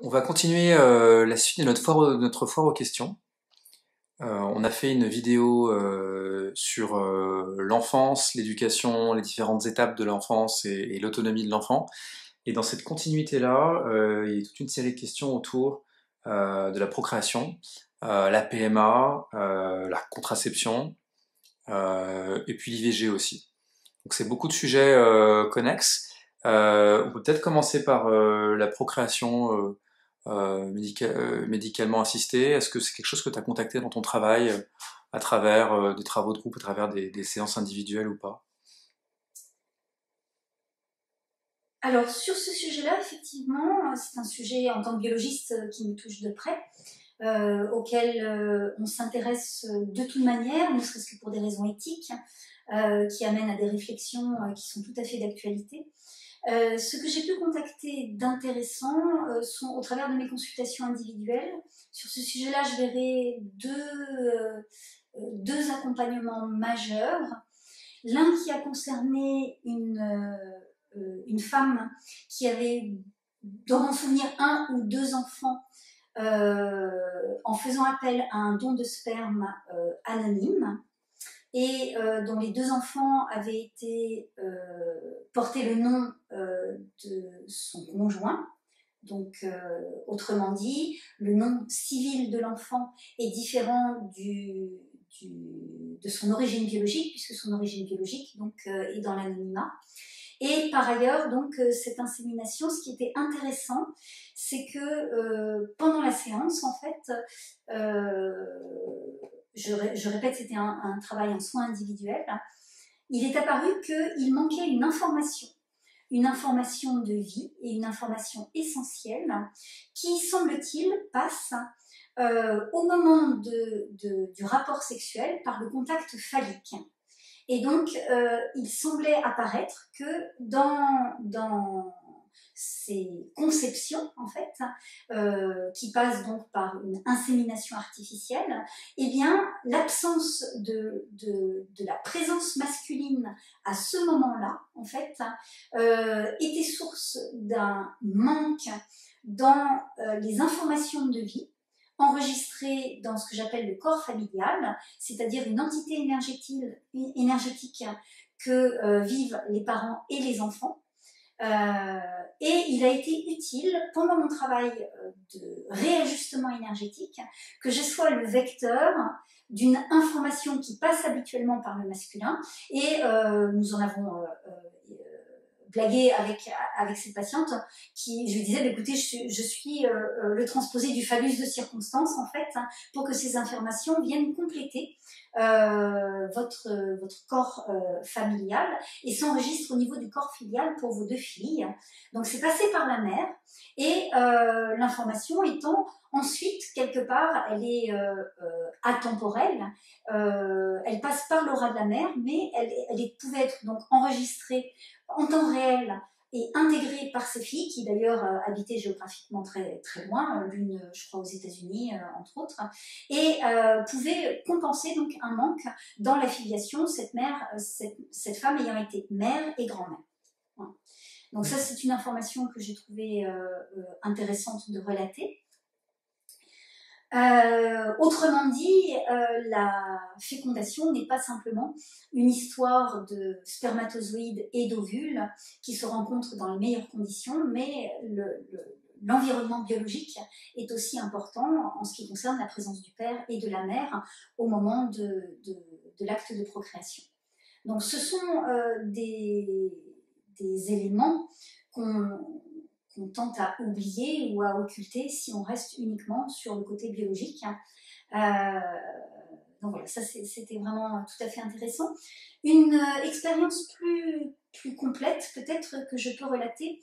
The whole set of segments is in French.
On va continuer la suite de notre foire aux questions. On a fait une vidéo sur l'enfance, l'éducation, les différentes étapes de l'enfance et l'autonomie de l'enfant. Et dans cette continuité-là, il y a toute une série de questions autour de la procréation, la PMA, la contraception, et puis l'IVG aussi. Donc c'est beaucoup de sujets connexes. On peut peut-être commencer par la procréation médicalement assistée. Est-ce que c'est quelque chose que tu as contacté dans ton travail à travers des travaux de groupe, à travers des séances individuelles ou pas? Alors sur ce sujet-là, effectivement, c'est un sujet en tant que biologiste qui me touche de près, auquel on s'intéresse de toute manière, ne serait-ce que pour des raisons éthiques, qui amènent à des réflexions qui sont tout à fait d'actualité. Ce que j'ai pu contacter d'intéressant sont au travers de mes consultations individuelles. Sur ce sujet-là, je verrai deux accompagnements majeurs. L'un qui a concerné une femme qui avait, dans mon souvenir, un ou deux enfants en faisant appel à un don de sperme anonyme et dont les deux enfants avaient été portés le nom de son conjoint. Donc, autrement dit, le nom civil de l'enfant est différent de son origine biologique, puisque son origine biologique donc, est dans l'anonymat. Et par ailleurs, donc, cette insémination, ce qui était intéressant, c'est que pendant la séance, en fait, je répète, c'était un travail en soins individuels, il est apparu qu'il manquait une information de vie et une information essentielle qui, semble-t-il, passe au moment du rapport sexuel par le contact phallique. Et donc, il semblait apparaître que dans ces conceptions, en fait, qui passent donc par une insémination artificielle, eh bien, l'absence de la présence masculine à ce moment-là, en fait, était source d'un manque dans les informations de vie enregistrées dans ce que j'appelle le corps familial, c'est-à-dire une entité énergétique que vivent les parents et les enfants. Et il a été utile pendant mon travail de réajustement énergétique que je sois le vecteur d'une information qui passe habituellement par le masculin et nous en avons blagué avec cette patiente qui, je lui disais, écoutez, je suis le transposé du phallus de circonstance en fait, hein, pour que ces informations viennent compléter votre corps familial et s'enregistre au niveau du corps filial pour vos deux filles. Donc c'est passé par la mère et l'information étant ensuite quelque part, elle est atemporelle, elle passe par l'aura de la mère, mais elle pouvait être donc enregistrée en temps réel et intégrée par ses filles, qui d'ailleurs habitaient géographiquement très, très loin, l'une, je crois, aux États-Unis, entre autres, et pouvait compenser donc un manque dans la filiation, cette femme ayant été mère et grand-mère. Voilà. Donc ça, c'est une information que j'ai trouvée intéressante de relater. Autrement dit, la fécondation n'est pas simplement une histoire de spermatozoïdes et d'ovules qui se rencontrent dans les meilleures conditions, mais l'environnement biologique est aussi important en ce qui concerne la présence du père et de la mère au moment de l'acte de procréation. Donc ce sont des éléments qu'on tente à oublier ou à occulter si on reste uniquement sur le côté biologique. Donc voilà, ça c'était vraiment tout à fait intéressant. Une expérience plus complète peut-être que je peux relater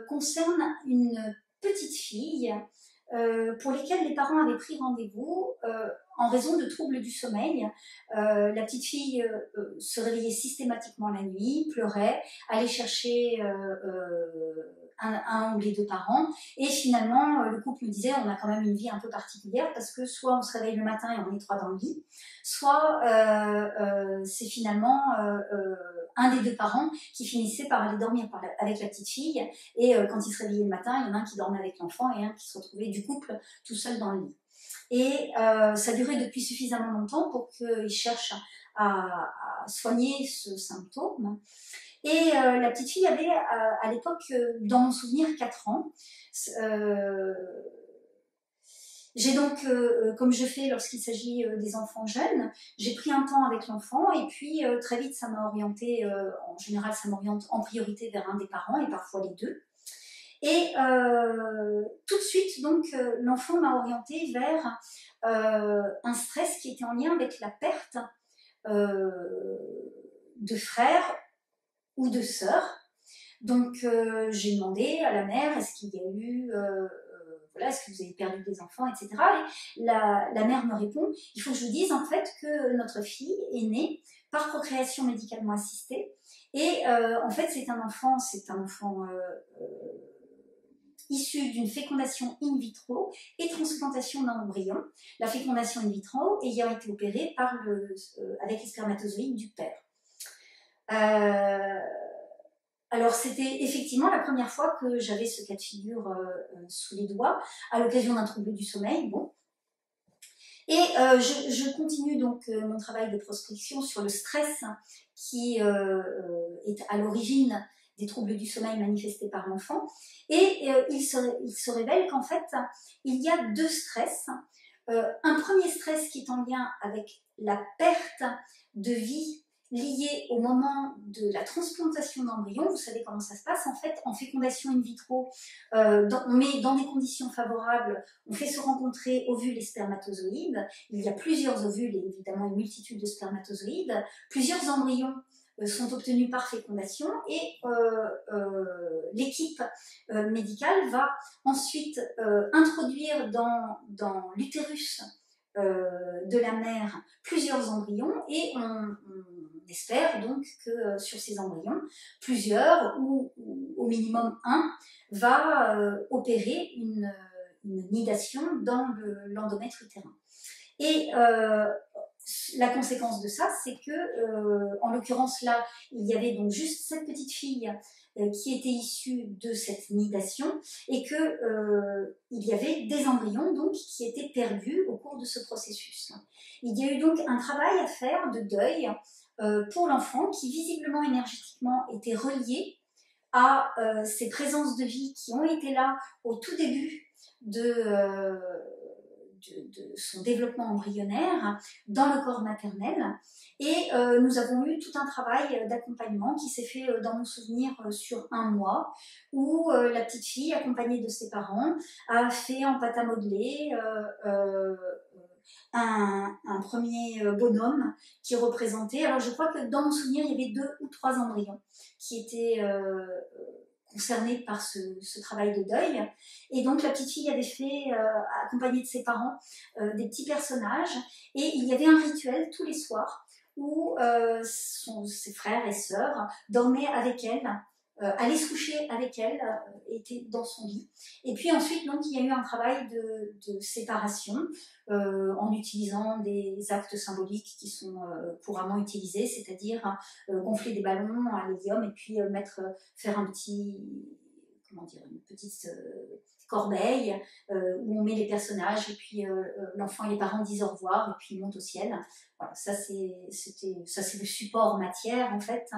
concerne une petite fille pour lesquelles les parents avaient pris rendez-vous en raison de troubles du sommeil. La petite fille se réveillait systématiquement la nuit, pleurait, allait chercher un ou les deux parents. Et finalement, le couple me disait, on a quand même une vie un peu particulière parce que soit on se réveille le matin et on est trois dans le lit, soit c'est finalement un des deux parents qui finissait par aller dormir avec la petite fille. Et quand il se réveillait le matin, il y en a un qui dormait avec l'enfant et un qui se retrouvait du couple tout seul dans le lit. Et ça durait depuis suffisamment longtemps pour qu'ils cherchent à soigner ce symptôme. Et la petite fille avait à l'époque, dans mon souvenir, 4 ans. J'ai donc, comme je fais lorsqu'il s'agit des enfants jeunes, j'ai pris un temps avec l'enfant et puis très vite ça m'a orienté, en général ça m'oriente en priorité vers un des parents et parfois les deux. Et tout de suite, donc, l'enfant m'a orientée vers un stress qui était en lien avec la perte de frères ou de sœurs. Donc, j'ai demandé à la mère, est-ce qu'il y a eu, voilà, est-ce que vous avez perdu des enfants, etc. Et la mère me répond, il faut que je vous dise en fait que notre fille est née par procréation médicalement assistée. Et en fait, c'est un enfant issu d'une fécondation in vitro et transplantation d'embryon. La fécondation in vitro ayant été opérée avec les spermatozoïdes du père. Alors c'était effectivement la première fois que j'avais ce cas de figure sous les doigts, à l'occasion d'un trouble du sommeil. Bon. Et je continue donc mon travail de prospection sur le stress qui est à l'origine des troubles du sommeil manifestés par l'enfant. Et il se révèle qu'en fait, il y a 2 stress. Un premier stress qui est en lien avec la perte de vie liée au moment de la transplantation d'embryon. Vous savez comment ça se passe en fait, en fécondation in vitro, on met dans des conditions favorables, on fait se rencontrer ovules et spermatozoïdes. Il y a plusieurs ovules et évidemment une multitude de spermatozoïdes. Plusieurs embryons sont obtenus par fécondation et l'équipe médicale va ensuite introduire dans l'utérus de la mère plusieurs embryons et on espère donc que sur ces embryons, plusieurs ou au minimum un va opérer une nidation dans l'endomètre utérin. Et la conséquence de ça, c'est que, en l'occurrence là, il y avait donc juste cette petite fille qui était issue de cette nidation et que il y avait des embryons donc qui étaient perdus au cours de ce processus. Il y a eu donc un travail à faire de deuil pour l'enfant qui visiblement énergétiquement était relié à ces présences de vie qui ont été là au tout début de son développement embryonnaire dans le corps maternel. Et nous avons eu tout un travail d'accompagnement qui s'est fait dans mon souvenir sur 1 mois, où la petite fille, accompagnée de ses parents, a fait en pâte à modeler un premier bonhomme qui représentait, alors je crois que dans mon souvenir il y avait 2 ou 3 embryons qui étaient concernée par ce travail de deuil. Et donc la petite fille avait fait, accompagnée de ses parents, des petits personnages. Et il y avait un rituel tous les soirs où ses frères et sœurs dormaient avec elle, allaient se coucher avec elle, étaient dans son lit. Et puis ensuite, donc, il y a eu un travail de séparation en utilisant des actes symboliques qui sont couramment utilisés, c'est-à-dire gonfler des ballons à l'hélium et puis faire une petite corbeille où on met les personnages et puis l'enfant et les parents disent au revoir et puis ils montent au ciel. Voilà, ça c'est le support matière en fait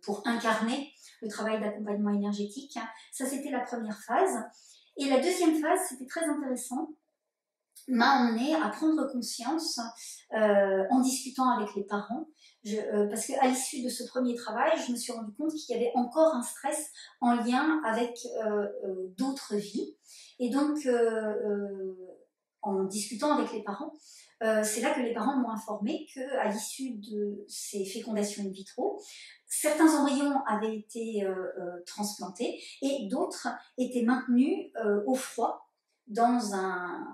pour incarner le travail d'accompagnement énergétique. Ça c'était la première phase. Et la deuxième phase, c'était très intéressant, m'a emmené à prendre conscience en discutant avec les parents. Parce qu'à l'issue de ce premier travail, je me suis rendu compte qu'il y avait encore un stress en lien avec d'autres vies. Et donc, en discutant avec les parents, c'est là que les parents m'ont informé qu'à l'issue de ces fécondations in vitro, certains embryons avaient été transplantés et d'autres étaient maintenus au froid dans un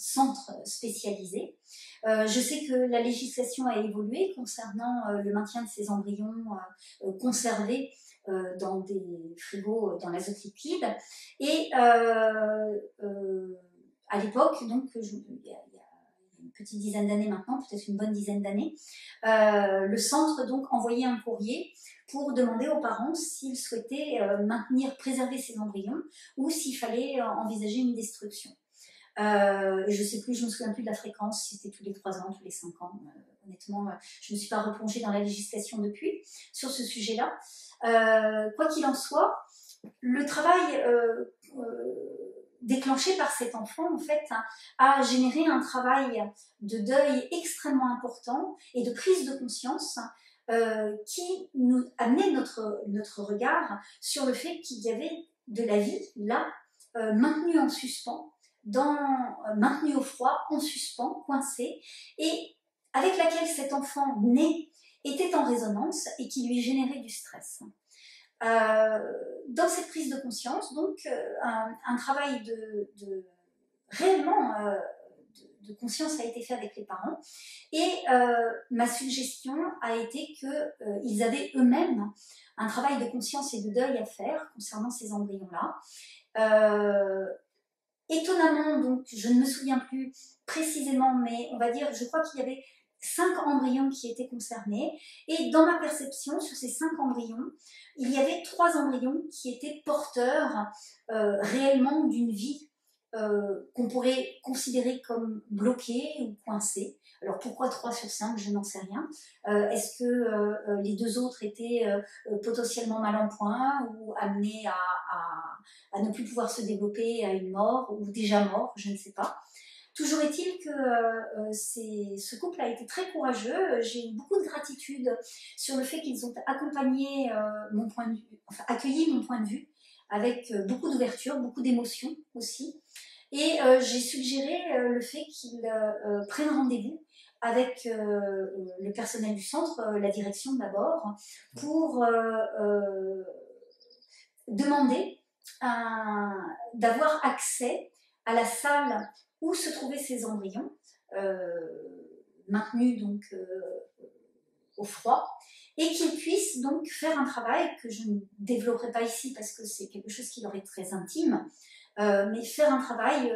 centre spécialisé. Je sais que la législation a évolué concernant le maintien de ces embryons conservés dans des frigos dans l'azote liquide. Et à l'époque, donc il y a une petite dizaine d'années maintenant, peut-être une bonne dizaine d'années, le centre donc envoyait un courrier pour demander aux parents s'ils souhaitaient préserver ces embryons ou s'il fallait envisager une destruction. Je sais plus, je me souviens plus de la fréquence, si c'était tous les 3 ans, tous les 5 ans. Honnêtement, je ne me suis pas replongée dans la législation depuis sur ce sujet-là. Quoi qu'il en soit, le travail déclenché par cet enfant, en fait, a généré un travail de deuil extrêmement important et de prise de conscience qui nous amenait notre regard sur le fait qu'il y avait de la vie là, maintenue en suspens, maintenue au froid, en suspens, coincée, et avec laquelle cet enfant né était en résonance et qui lui générait du stress. Dans cette prise de conscience, donc, un travail réellement de conscience a été fait avec les parents, et ma suggestion a été qu'ils avaient eux-mêmes un travail de conscience et de deuil à faire concernant ces embryons-là. Étonnamment, donc, je ne me souviens plus précisément, mais on va dire, je crois qu'il y avait 5 embryons qui étaient concernés, et dans ma perception, sur ces 5 embryons, il y avait 3 embryons qui étaient porteurs réellement d'une vie qu'on pourrait considérer comme bloquée ou coincée. Alors pourquoi 3 sur 5, je n'en sais rien. Est-ce que les 2 autres étaient potentiellement mal en point ou amenés à ne plus pouvoir se développer à une mort ou déjà mort, je ne sais pas. Toujours est-il que ce couple a été très courageux. J'ai eu beaucoup de gratitude sur le fait qu'ils ont accompagné mon point de vue, enfin accueilli mon point de vue avec beaucoup d'ouverture, beaucoup d'émotion aussi. Et j'ai suggéré le fait qu'ils prennent rendez-vous avec le personnel du centre, la direction d'abord, pour demander d'avoir accès à la salle où se trouvaient ces embryons, maintenus donc au froid, et qu'ils puissent donc faire un travail que je ne développerai pas ici parce que c'est quelque chose qui leur est très intime, mais faire un travail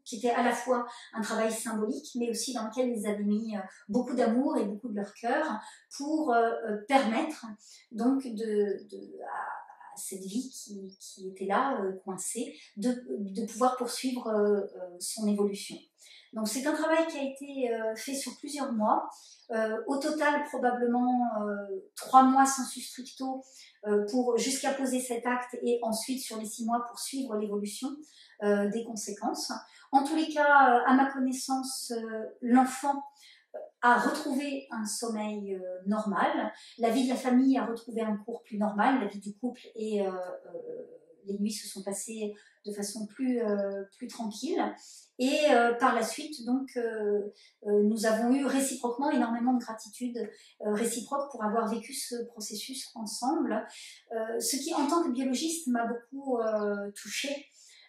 qui était à la fois un travail symbolique, mais aussi dans lequel ils avaient mis beaucoup d'amour et beaucoup de leur cœur pour permettre donc à cette vie qui était là, coincée, de pouvoir poursuivre son évolution. Donc c'est un travail qui a été fait sur plusieurs mois. Au total, probablement 3 mois sensu stricto jusqu'à poser cet acte, et ensuite sur les 6 mois pour suivre l'évolution des conséquences. En tous les cas, à ma connaissance, l'enfant a retrouvé un sommeil normal, la vie de la famille a retrouvé un cours plus normal, la vie du couple, et les nuits se sont passées de façon plus tranquille. Et par la suite, donc, nous avons eu réciproquement énormément de gratitude réciproque pour avoir vécu ce processus ensemble. Ce qui, en tant que biologiste, m'a beaucoup touchée,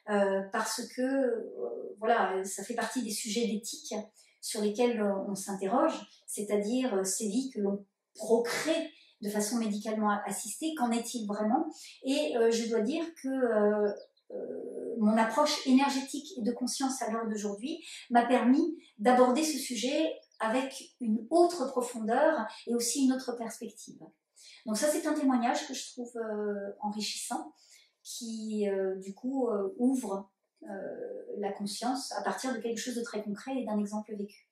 parce que voilà, ça fait partie des sujets d'éthique sur lesquels on s'interroge, c'est-à-dire ces vies que l'on procrée de façon médicalement assistée, qu'en est-il vraiment? Et je dois dire que mon approche énergétique et de conscience à l'heure d'aujourd'hui m'a permis d'aborder ce sujet avec une autre profondeur et aussi une autre perspective. Donc ça, c'est un témoignage que je trouve enrichissant, qui du coup ouvre la conscience à partir de quelque chose de très concret et d'un exemple vécu.